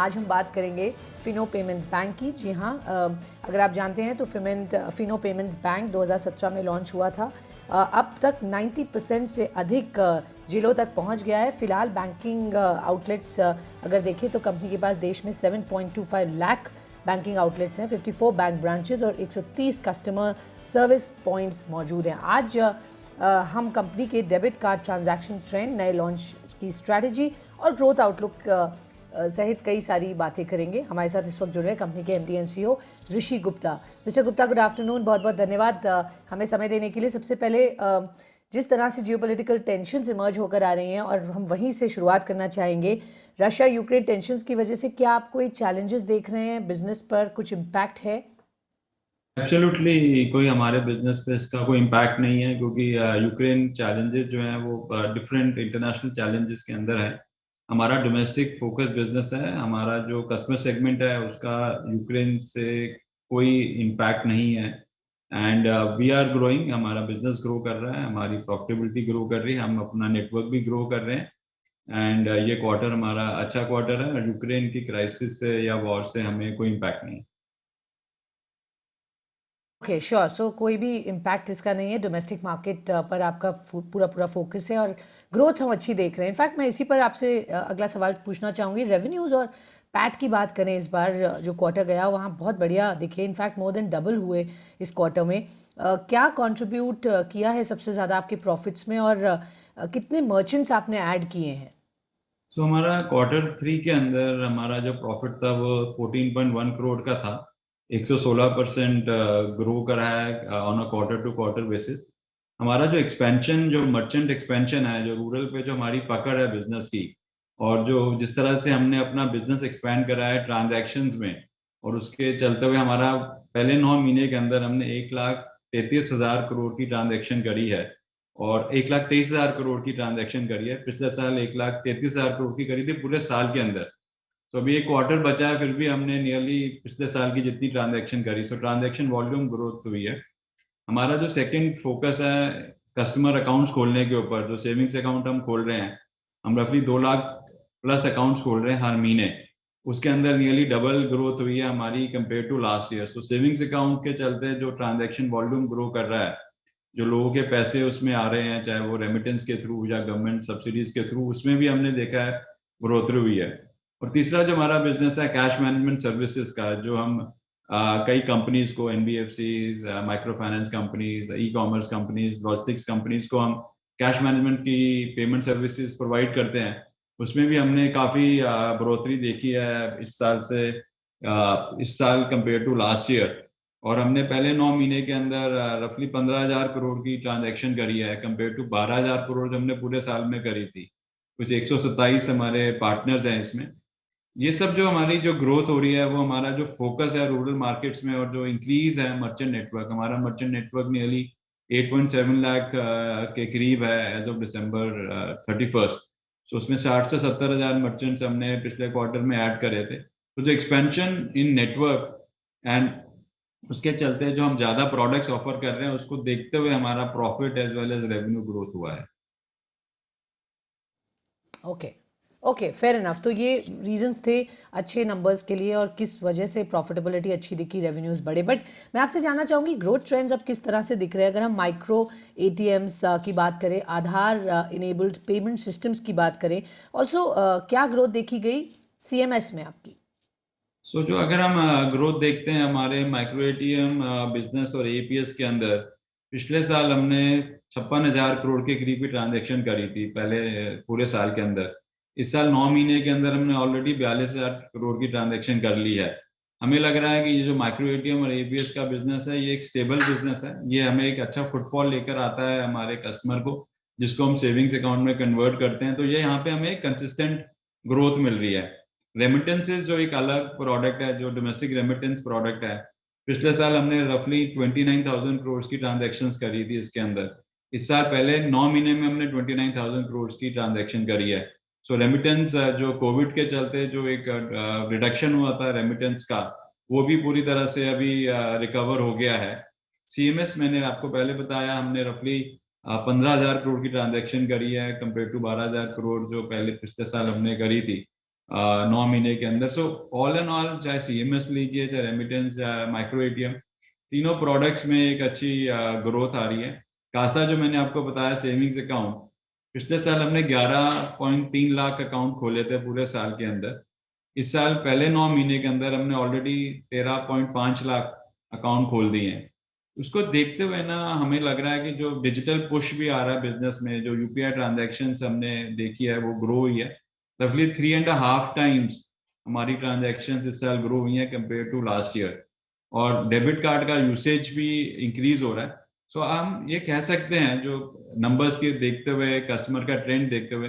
आज हम बात करेंगे फिनो पेमेंट्स बैंक की। जी हाँ, अगर आप जानते हैं तो फिनो पेमेंट्स बैंक 2017 में लॉन्च हुआ था। अब तक 90% से अधिक जिलों तक पहुंच गया है। फिलहाल बैंकिंग आउटलेट्स अगर देखें तो कंपनी के पास देश में 7.25 लाख बैंकिंग आउटलेट्स हैं, 54 बैंक ब्रांचेस और 130 कस्टमर सर्विस पॉइंट्स मौजूद हैं। आज हम कंपनी के डेबिट कार्ड ट्रांजैक्शन ट्रेंड, नए लॉन्च की स्ट्रैटेजी और ग्रोथ आउटलुक सहित कई सारी बातें करेंगे। हमारे साथ इस वक्त जुड़ रहे हैं कंपनी के MD and CEO Rishi Gupta. Mister Gupta, good afternoon, बहुत बहुत धन्यवाद हमें समय देने के लिए। सबसे पहले जिस तरह से जियोपॉलिटिकल टेंशन्स इमर्ज होकर आ रही हैं और हम वहीं से शुरुआत करना चाहेंगे, रशिया यूक्रेन टेंशन्स की वजह से क्या आप कोई चैलेंजेस देख रहे हैं, बिजनेस पर कुछ इम्पैक्ट है? एब्सोल्युटली कोई हमारे बिजनेस पे इसका कोई इम्पैक्ट नहीं है, क्योंकि यूक्रेन चैलेंजेस जो हैं वो डिफरेंट इंटरनेशनल चैलेंजेस के अंदर है। हमारा डोमेस्टिक फोकस बिजनेस है। हमारा जो कस्टमर सेगमेंट है उसका यूक्रेन से कोई इम्पैक्ट नहीं है। एंड वी आर ग्रोइंग, हमारा बिजनेस ग्रो कर रहा है, हमारी प्रॉफिटेबिलिटी ग्रो कर रही है, हम अपना नेटवर्क भी ग्रो कर रहे हैं। एंड ये क्वार्टर हमारा अच्छा क्वार्टर है और यूक्रेन की क्राइसिस से या वॉर से हमें कोई इम्पैक्ट नहीं है। Okay, sure. सो कोई भी इम्पैक्ट इसका नहीं है। डोमेस्टिक मार्केट पर आपका पूरा पूरा फोकस है और ग्रोथ हम अच्छी देख रहे हैं। इनफैक्ट मैं इसी पर आपसे अगला सवाल पूछना चाहूँगी। रेवेन्यूज़ और पैट की बात करें, इस बार जो क्वार्टर गया वहाँ बहुत बढ़िया दिखे। इनफैक्ट मोर देन डबल हुए इस क्वार्टर में। क्या कंट्रीब्यूट किया है सबसे ज़्यादा आपके प्रॉफिट्स में, और कितने मर्चेंट्स आपने ऐड किए हैं? सो हमारा क्वार्टर 3 के अंदर हमारा जो प्रॉफिट था वो 14.1 करोड़ का था। 116% ग्रो करा है on a quarter to quarter basis. हमारा जो एक्सपेंशन, जो मर्चेंट एक्सपेंशन है, जो रूरल पे जो हमारी पकड़ है बिजनेस की, और जो जिस तरह से हमने अपना बिजनेस एक्सपेंड करा है ट्रांजैक्शंस में, और उसके चलते हुए हमारा पहले 9 महीने के अंदर हमने 1,33,000 करोड़ की ट्रांजैक्शन करी है, और 1,23,000 करोड़ की ट्रांजैक्शन करी है। पिछले साल 1,33,000 करोड़ की करी थी पूरे साल के अंदर। तो अभी एक क्वार्टर बचा है, फिर भी हमने नियरली पिछले साल की जितनी ट्रांजैक्शन करी। सो ट्रांजैक्शन वॉल्यूम ग्रोथ हुई है। हमारा जो सेकंड फोकस है कस्टमर अकाउंट्स खोलने के ऊपर, जो सेविंग्स अकाउंट हम खोल रहे हैं, हम रफली 2 लाख प्लस अकाउंट्स खोल रहे हैं हर महीने। उसके अंदर नियरली डबल ग्रोथ हुई है हमारी कंपेयर टू लास्ट ईयर। तो सेविंग्स अकाउंट के चलते जो ट्रांजैक्शन वॉल्यूम ग्रो कर रहा है, जो लोगों के पैसे उसमें आ रहे हैं, चाहे वो रेमिटेंस के थ्रू या गवर्नमेंट सब्सिडीज के थ्रू, उसमें भी हमने देखा है ग्रोथ हुई है। और तीसरा जो हमारा बिजनेस है कैश मैनेजमेंट सर्विसेज का, जो हम कई कंपनीज को, NBFCs, micro finance companies, e commerce companies, logistics companies को हम कैश मैनेजमेंट की पेमेंट सर्विसेज प्रोवाइड करते हैं। उसमें भी हमने काफ़ी बढ़ोतरी देखी है इस साल से, इस साल कंपेयर टू लास्ट ईयर। और हमने पहले 9 महीने के अंदर रफली 15,000 करोड़ की ट्रांजैक्शन करी है, कंपेयर टू 12,000 करोड़ जो हमने पूरे साल में करी थी। कुछ 127 हमारे पार्टनर्स हैं इसमें। ये सब जो हमारी जो ग्रोथ हो रही है वो हमारा जो फोकस है रूरल मार्केट्स में, और जो इंक्रीज है मर्चेंट नेटवर्क, हमारा मर्चेंट नेटवर्क नियरली 8.7 लाख के करीब है एज ऑफ December 31st। सो उसमें 60 से 70 हज़ार मर्चेंट्स हमने पिछले क्वार्टर में ऐड करे थे। तो जो एक्सपेंशन इन नेटवर्क एंड उसके चलते जो हम ज़्यादा प्रोडक्ट्स ऑफर कर रहे हैं, उसको देखते हुए हमारा profit as well as revenue growth हुआ है। Okay, okay, fair enough. तो ये रीजंस थे अच्छे नंबर्स के लिए और किस वजह से प्रॉफिटेबिलिटी अच्छी दिखी, रेवेन्यूज बढ़े। बट मैं आपसे जानना चाहूँगी ग्रोथ ट्रेंड्स अब किस तरह से दिख रहे हैं। अगर हम माइक्रो एटीएम्स की बात करें, आधार इनेबल्ड पेमेंट सिस्टम्स की बात करें, ऑल्सो क्या ग्रोथ देखी गई सीएमएस में आपकी? सो जो अगर हम ग्रोथ देखते हैं हमारे माइक्रो एटीएम बिजनेस और एपीएस के अंदर, पिछले साल हमने 56,000 करोड़ के करीब की ट्रांजैक्शन करी थी पहले पूरे साल के अंदर। इस साल 9 महीने के अंदर हमने ऑलरेडी 42,000 करोड़ की ट्रांजैक्शन कर ली है। हमें लग रहा है कि ये जो माइक्रो एटीएम और एपीएस का बिजनेस है, ये एक स्टेबल बिजनेस है। ये हमें एक अच्छा फुटफॉल लेकर आता है हमारे कस्टमर को, जिसको हम सेविंग्स अकाउंट में कन्वर्ट करते हैं। तो ये यहाँ पे हमें कंसिस्टेंट ग्रोथ मिल रही है। रेमिटेंसेस जो एक अलग प्रोडक्ट है, जो डोमेस्टिक रेमिटेंस प्रोडक्ट है, पिछले साल हमने रफली 29,000 करोड़ की ट्रांजेक्शन करी थी इसके अंदर। इस साल पहले 9 महीने में हमने 29,000 करोड़ की ट्रांजेक्शन करी है। सो रेमिटेंस जो कोविड के चलते जो एक रिडक्शन हुआ था रेमिटेंस का, वो भी पूरी तरह से अभी रिकवर हो गया है। सीएमएस मैंने आपको पहले बताया, हमने रफली 15,000 करोड़ की ट्रांजेक्शन करी है कंपेयर टू 12,000 करोड़ जो पहले पिछले साल हमने करी थी। 9 महीने के अंदर। सो ऑल एंड ऑल, चाहे CMS लीजिए, चाहे रेमिटेंस, चाहे माइक्रो ATM, तीनों प्रोडक्ट्स में एक अच्छी ग्रोथ आ रही है। कासा जो मैंने आपको बताया, सेविंग्स अकाउंट, पिछले साल हमने 11.3 लाख अकाउंट खोले थे पूरे साल के अंदर। इस साल पहले 9 महीने के अंदर हमने ऑलरेडी 13.5 लाख अकाउंट खोल दिए हैं। उसको देखते हुए ना हमें लग रहा है कि जो डिजिटल पुश भी आ रहा है बिजनेस में, जो UPI ट्रांजेक्शन हमने देखी है वो ग्रो हुई है। रफली 3.5 टाइम्स हमारी ट्रांजेक्शन इस साल ग्रो हुई है कंपेयर टू लास्ट ईयर। और डेबिट कार्ड का यूसेज भी इंक्रीज हो रहा है। सो हम ये कह सकते हैं, जो नंबर्स के देखते हुए, कस्टमर का ट्रेंड देखते हुए,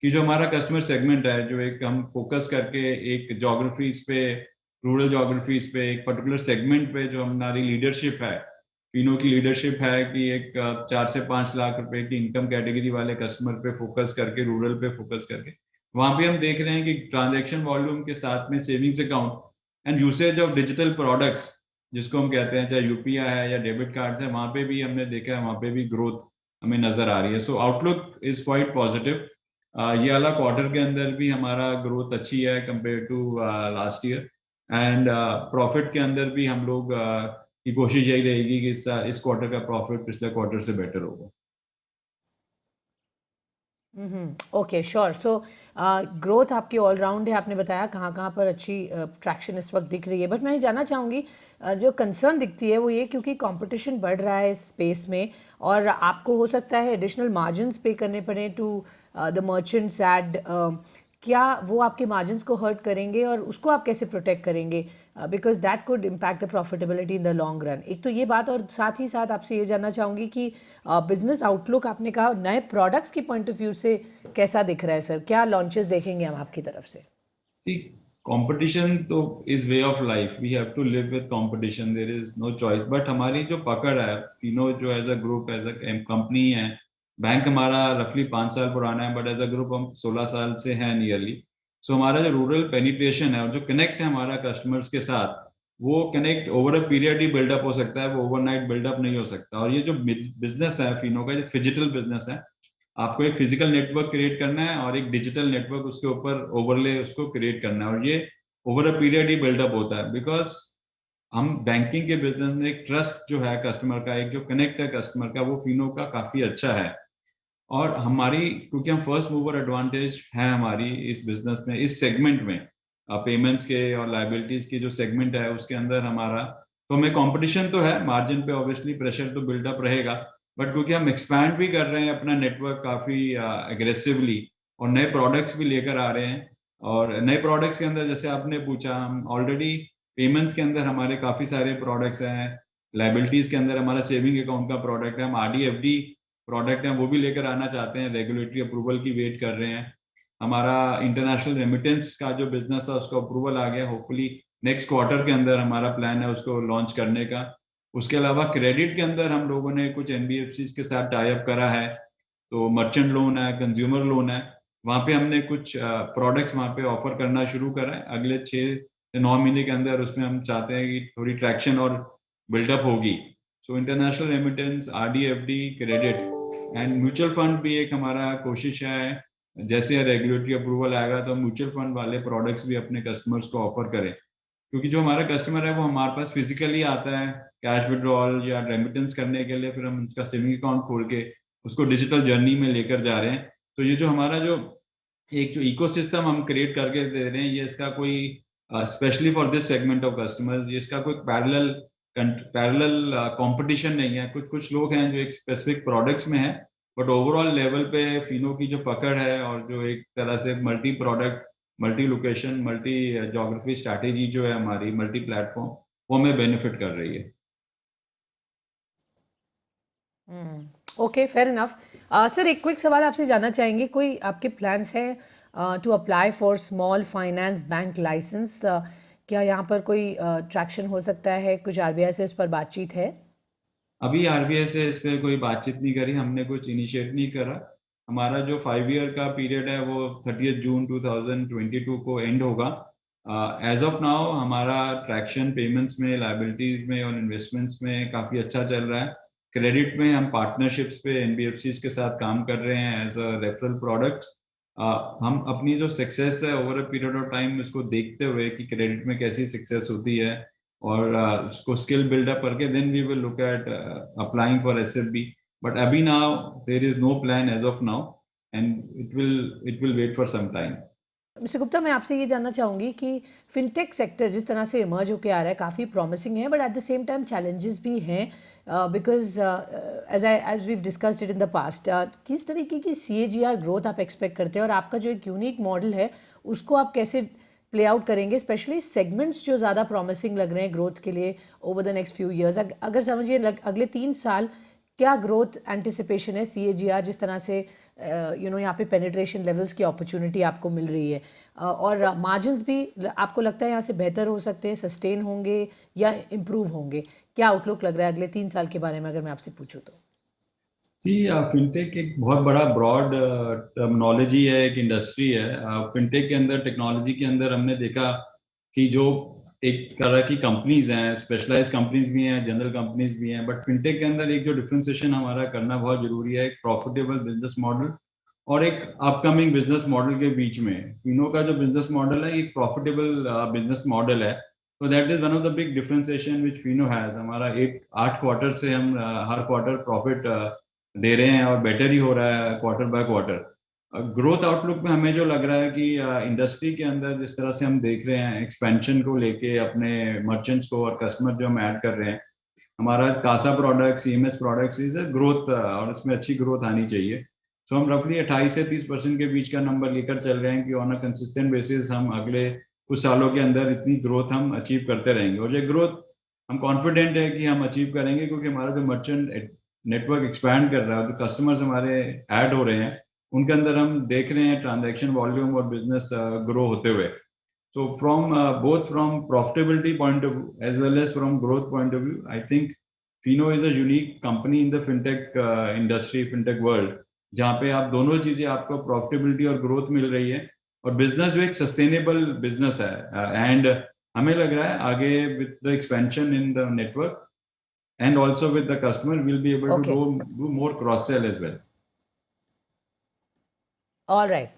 कि जो हमारा कस्टमर सेगमेंट है, जो एक हम फोकस करके एक जोग्राफीज पे, रूरल जोग्राफीज पे, एक पर्टिकुलर सेगमेंट पे जो हमारी लीडरशिप है, फिनो की लीडरशिप है कि एक 4 से 5 लाख रुपए की इनकम कैटेगरी वाले कस्टमर पे फोकस करके, रूरल पे फोकस करके, वहां पे हम देख रहे हैं कि ट्रांजैक्शन वॉल्यूम के साथ में savings account and usage of digital products, जिसको हम कहते हैं, चाहे UPI है या डेबिट कार्ड्स है, वहां पे भी हमने देखा है, वहां पे भी ग्रोथ हमें नजर आ रही है। सो आउटलुक इज क्वाइट पॉजिटिव। ये वाला क्वार्टर के अंदर भी हमारा ग्रोथ अच्छी है compare to last year. And profit के अंदर भी हम लोग की कोशिश यही रहेगी कि इस क्वार्टर का प्रॉफिट पिछले क्वार्टर से बेटर होगा। Okay, sure. सो ग्रोथ आपकी ऑलराउंड है, आपने बताया कहाँ कहाँ पर अच्छी ट्रैक्शन इस वक्त दिख रही है। बट मैं ये जानना चाहूँगी, जो कंसर्न दिखती है वो ये, क्योंकि कंपटीशन बढ़ रहा है इस स्पेस में और आपको हो सकता है एडिशनल मार्जिन्स पे करने पड़े टू द मर्चेंट्स एड, क्या वो आपके मार्जिन्स को हर्ट करेंगे और उसको आप कैसे प्रोटेक्ट करेंगे? Because that could impact the profitability in the long run. एक तो ये बात, और साथ ही साथ आपसे ये जानना चाहूँगी कि बिजनेस आउटलुक आपने कहा नए प्रोडक्ट्स की पॉइंट ऑफ व्यू से कैसा दिख रहा है सर? क्या लॉन्चेस देखेंगे हम आपकी तरफ से? कंपटीशन तो is way of life, we have to live with competition, there is no choice. But हमारी जो पकड़ है, फिनो जो as a group, as a company है, बैंक हमारा रफली 5 साल पुराना है, बट एज अ ग्रुप हम 16 साल से हैं नियरली। सो हमारा जो रूरल पेनिट्रेशन है और जो कनेक्ट है हमारा कस्टमर्स के साथ, वो कनेक्ट ओवर अ पीरियड ही बिल्डअप हो सकता है, वो ओवरनाइट बिल्डअप नहीं हो सकता। और ये जो बिजनेस है फिनो का, जो फिजिटल बिजनेस है, आपको एक फिजिकल नेटवर्क क्रिएट करना है और एक डिजिटल नेटवर्क उसके ऊपर ओवरले उसको क्रिएट करना है, और ये ओवर अ पीरियड ही बिल्डअप होता है। बिकॉज हम बैंकिंग के बिजनेस में एक ट्रस्ट जो है कस्टमर का, एक जो कनेक्ट है कस्टमर का, वो फिनो का काफी अच्छा है। और हमारी, क्योंकि हम फर्स्ट मूवर एडवांटेज है हमारी इस बिजनेस में, इस सेगमेंट में, पेमेंट्स के और लाइबिलिटीज की जो सेगमेंट है उसके अंदर हमारा, तो हमें कंपटीशन तो है, मार्जिन पे ऑब्वियसली प्रेशर तो बिल्डअप रहेगा। बट क्योंकि हम एक्सपैंड भी कर रहे हैं अपना नेटवर्क काफी एग्रेसिवली, और नए प्रोडक्ट्स भी लेकर आ रहे हैं। और नए प्रोडक्ट्स के अंदर जैसे आपने पूछा, हम ऑलरेडी पेमेंट्स के अंदर हमारे काफी सारे प्रोडक्ट्स हैं, लाइबिलिटीज के अंदर हमारा सेविंग अकाउंट का प्रोडक्ट है, हम RD FD प्रोडक्ट हैं वो भी लेकर आना चाहते हैं, रेगुलेटरी अप्रूवल की वेट कर रहे हैं। हमारा इंटरनेशनल रेमिटेंस का जो बिजनेस था उसका अप्रूवल आ गया, होपफुली नेक्स्ट क्वार्टर के अंदर हमारा प्लान है उसको लॉन्च करने का। उसके अलावा क्रेडिट के अंदर हम लोगों ने कुछ NBFCs के साथ टाई अप करा है, तो मर्चेंट लोन है, कंज्यूमर लोन है, वहाँ पे हमने कुछ प्रोडक्ट्स वहाँ पे ऑफर करना शुरू करा है। अगले 6 से 9 महीने के अंदर उसमें हम चाहते हैं कि थोड़ी ट्रैक्शन और बिल्डअप होगी। So international remittance, RD FD, credit and mutual fund भी एक हमारा कोशिश है। जैसे रेगुलेटरी अप्रूवल आएगा तो म्यूचुअल फंड वाले प्रोडक्ट्स भी अपने कस्टमर्स को ऑफर करें, क्योंकि जो हमारा कस्टमर है वो हमारे पास फिजिकली आता है कैश विड्रॉल या रेमिटेंस करने के लिए, फिर हम उसका सेविंग अकाउंट खोल के उसको डिजिटल जर्नी में लेकर जा रहे हैं। तो ये जो हमारा जो एक जो इकोसिस्टम हम क्रिएट करके दे रहे हैं, ये इसका कोई specially for this segment of customers, ये इसका कोई पैरेलल कंपटीशन नहीं है। कुछ कुछ लोग हैं जो एक स्पेसिफिक प्रोडक्ट्स में है, बट ओवरऑल लेवल पे फिनो की जो पकड़ है और जो एक तरह से multi product, multi location, multi geography strategy जो है हमारी, मल्टी प्लेटफॉर्म, वो हमें बेनिफिट कर रही है। Okay, fair enough. सर, एक क्विक सवाल आपसे जानना चाहेंगे, कोई आपके प्लान्स हैं to apply for small finance bank licence? क्या यहाँ पर कोई ट्रैक्शन हो सकता है? कुछ RBI से इस पर बातचीत है? अभी RBI से इस पे कोई बातचीत नहीं करी, हमने कुछ इनिशिएट नहीं करा। हमारा जो 5 ईयर का पीरियड है वो 30 जून 2022 को एंड होगा। एज ऑफ नाउ हमारा ट्रैक्शन पेमेंट्स में, लाइबिलिटीज में और इन्वेस्टमेंट्स में काफ़ी अच्छा चल रहा है। क्रेडिट में हम पार्टनरशिप्स पे NBFCs के साथ काम कर रहे हैं एज अ रेफरल प्रोडक्ट्स। हम अपनी जो सक्सेस है over a period of time उसको देखते हुए कि क्रेडिट में कैसी सक्सेस होती है और उसको स्किल बिल्डअप करके then we will look at applying for SFB. But अभी now there is no plan as of now and it will wait for some time. Mister Gupta, मैं आपसे ये जानना चाहूँगी कि फिनटेक सेक्टर जिस तरह से इमर्ज होकर आ रहा है काफ़ी प्रॉमिसिंग है, but at the same time challenges भी हैं, because as we've discussed it in the past, किस तरीके की CAGR ग्रोथ आप एक्सपेक्ट करते हैं और आपका जो एक यूनिक मॉडल है उसको आप कैसे प्ले आउट करेंगे, स्पेशली सेगमेंट्स जो ज़्यादा प्रॉमिसिंग लग रहे हैं ग्रोथ के लिए over the next few years? अगर समझिए अगले 3 साल क्या ग्रोथ एंटिसिपेशन है, CAGR जिस तरह से यहाँ पे पेनिट्रेशन लेवल्स की अपॉर्चुनिटी आपको मिल रही है, और मार्जिन्स भी आपको लगता है यहाँ से बेहतर हो सकते हैं, सस्टेन होंगे या इम्प्रूव होंगे? क्या आउटलुक लग रहा है अगले 3 साल के बारे में अगर मैं आपसे पूछूं तो? जी, फिनटेक एक बहुत बड़ा ब्रॉड टर्मिनोलॉजी है, एक इंडस्ट्री है। फिनटेक के अंदर, टेक्नोलॉजी के अंदर हमने देखा कि जो एक तरह की कंपनीज हैं, स्पेशलाइज कंपनीज भी हैं, जनरल कंपनीज भी हैं, बट फिनटेक के अंदर एक जो डिफ्रेंसिएशन हमारा करना बहुत जरूरी है, एक प्रॉफिटेबल बिजनेस मॉडल और एक अपकमिंग बिजनेस मॉडल के बीच में। फिनो का जो बिजनेस मॉडल है एक प्रॉफिटेबल बिजनेस मॉडल है, तो that is one of the big differentiation which Fino has. हमारा 8 क्वार्टर से हम हर क्वार्टर प्रॉफिट दे रहे हैं और बेटर ही हो रहा है quarter by quarter. Growth outlook में हमें जो लग रहा है कि इंडस्ट्री के अंदर जिस तरह से हम देख रहे हैं एक्सपेंशन को लेके अपने मर्चेंट्स को और कस्टमर जो हम ऐड कर रहे हैं, हमारा CASA products, CMS products is growth और इसमें अच्छी ग्रोथ आनी चाहिए। सो हम रफली 28 से 30% के बीच का नंबर लेकर चल रहे हैं कि ऑन अ कंसिस्टेंट बेसिस हम अगले कुछ सालों के अंदर इतनी ग्रोथ हम अचीव करते रहेंगे। और ये ग्रोथ हम कॉन्फिडेंट है कि हम अचीव करेंगे क्योंकि हमारा जो मर्चेंट नेटवर्क एक्सपैंड कर रहा है, जो कस्टमर्स हमारे ऐड हो रहे हैं, उनके अंदर हम देख रहे हैं ट्रांजैक्शन वॉल्यूम और बिजनेस ग्रो होते हुए। So from both from profitability point of view as well as from growth point of view, I think Fino is a unique company in the fintech industry, fintech world, जहाँ पे आप दोनों चीजें, आपको profitability और growth मिल रही है और बिजनेस भी एक सस्टेनेबल बिजनेस है। एंड हमें लग रहा है आगे with the expansion in the network and also with the customer will be able okay, to do more cross sell as well. All right,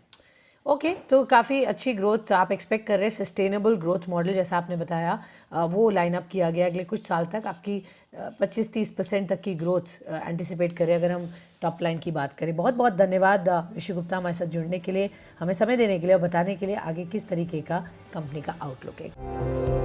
okay, तो काफ़ी अच्छी ग्रोथ आप एक्सपेक्ट कर रहे हैं, सस्टेनेबल ग्रोथ मॉडल जैसा आपने बताया, वो लाइन अप किया गया अगले कुछ साल तक आपकी 25-30% तक की ग्रोथ एंटिसिपेट करें अगर हम टॉप लाइन की बात करें। बहुत बहुत धन्यवाद ऋषि गुप्ता हमारे साथ जुड़ने के लिए, हमें समय देने के लिए और बताने के लिए आगे किस तरीके का कंपनी का आउटलुक है।